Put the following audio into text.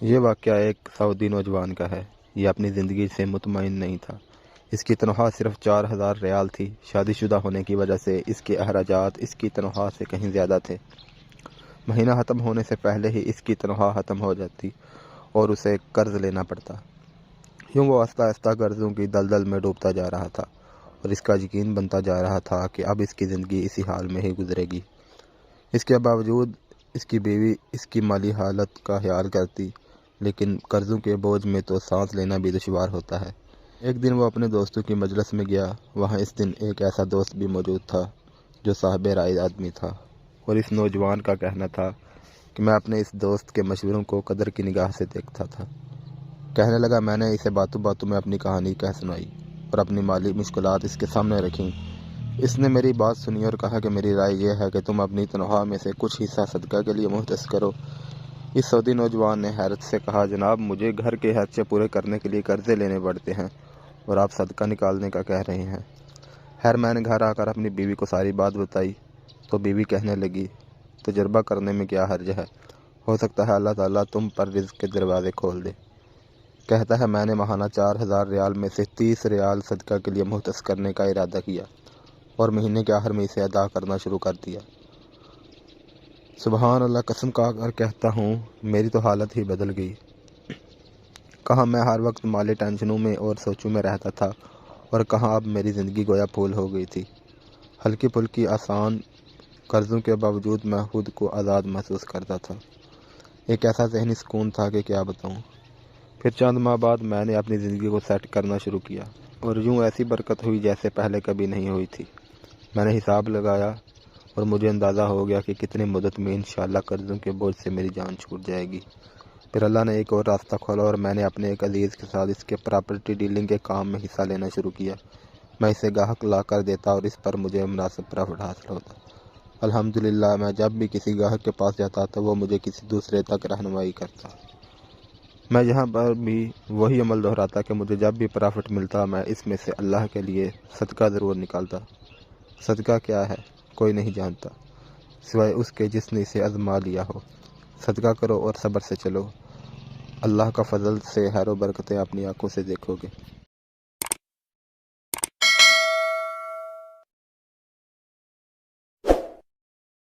یہ واقعہ ایک سعودی نوجوان کا ہے۔ یہ اپنی زندگی سے مطمئن نہیں تھا۔ اس کی تنخواہ صرف 4,000 ریال تھی۔ شادی شدہ ہونے کی وجہ سے اس کے اخراجات اس کی تنخواہ سے کہیں زیادہ تھے۔ مہینہ ختم ہونے سے پہلے ہی اس کی تنخواہ ختم ہو جاتی اور اسے قرض لینا پڑتا۔ یوں وہ آہستہ آہستہ قرضوں کی دلدل میں ڈوبتا جا رہا تھا اور اس کا یقین بنتا جا رہا تھا کہ اب اس کی زندگی اسی حال میں ہی گزرے گی۔ اس کے باوجود اس کی بیوی اس کی مالی حالت کا خیال کرتی، لیکن قرضوں کے بوجھ میں تو سانس لینا بھی دشوار ہوتا ہے۔ ایک دن وہ اپنے دوستوں کی مجلس میں گیا۔ وہاں اس دن ایک ایسا دوست بھی موجود تھا جو صاحب رائے آدمی تھا، اور اس نوجوان کا کہنا تھا کہ میں اپنے اس دوست کے مشوروں کو قدر کی نگاہ سے دیکھتا تھا۔ کہنے لگا، میں نے اسے باتوں باتوں میں اپنی کہانی کہہ سنائی اور اپنی مالی مشکلات اس کے سامنے رکھیں۔ اس نے میری بات سنی اور کہا کہ میری رائے یہ ہے کہ تم اپنی تنخواہ میں سے کچھ حصہ صدقہ کے لیے مختص کرو۔ اس سعودی نوجوان نے حیرت سے کہا، جناب مجھے گھر کے خرچے پورے کرنے کے لیے قرضے لینے پڑتے ہیں اور آپ صدقہ نکالنے کا کہہ رہے ہیں۔ خیر میں نے گھر آ کر اپنی بیوی کو ساری بات بتائی تو بیوی کہنے لگی، تجربہ کرنے میں کیا حرج ہے، ہو سکتا ہے اللہ تعالیٰ تم پر رزق کے دروازے کھول دے۔ کہتا ہے میں نے ماہانہ 4,000 ریال میں سے 30 ریال صدقہ کے لیے مختص کرنے کا ارادہ کیا اور مہینے کے آخر میں اسے ادا کرنا شروع کر دیا۔ سبحان اللہ، قسم کھا کر کہتا ہوں میری تو حالت ہی بدل گئی۔ کہاں میں ہر وقت مالی ٹینشنوں میں اور سوچوں میں رہتا تھا اور کہاں اب میری زندگی گویا پھول ہو گئی تھی۔ ہلکی پھلکی آسان قرضوں کے باوجود میں خود کو آزاد محسوس کرتا تھا۔ ایک ایسا ذہنی سکون تھا کہ کیا بتاؤں۔ پھر چند ماہ بعد میں نے اپنی زندگی کو سیٹ کرنا شروع کیا اور یوں ایسی برکت ہوئی جیسے پہلے کبھی نہیں ہوئی تھی۔ میں نے حساب لگایا اور مجھے اندازہ ہو گیا کہ کتنی مدت میں انشاءاللہ قرضوں کے بوجھ سے میری جان چھوٹ جائے گی۔ پھر اللہ نے ایک اور راستہ کھولا اور میں نے اپنے ایک عزیز کے ساتھ اس کے پراپرٹی ڈیلنگ کے کام میں حصہ لینا شروع کیا۔ میں اسے گاہک لا کر دیتا اور اس پر مجھے مناسب پرافٹ حاصل ہوتا۔ الحمدللہ میں جب بھی کسی گاہک کے پاس جاتا تو وہ مجھے کسی دوسرے تک رہنمائی کرتا۔ میں یہاں پر بھی وہی عمل دہراتا کہ مجھے جب بھی پرافٹ ملتا میں اس میں سے اللہ کے لیے صدقہ ضرور نکالتا۔ صدقہ کیا ہے کوئی نہیں جانتا سوائے اس کے جس نے اسے آزما لیا ہو۔ صدقہ کرو اور صبر سے چلو، اللہ کا فضل سے خیر و برکتیں اپنی آنکھوں سے دیکھو گے۔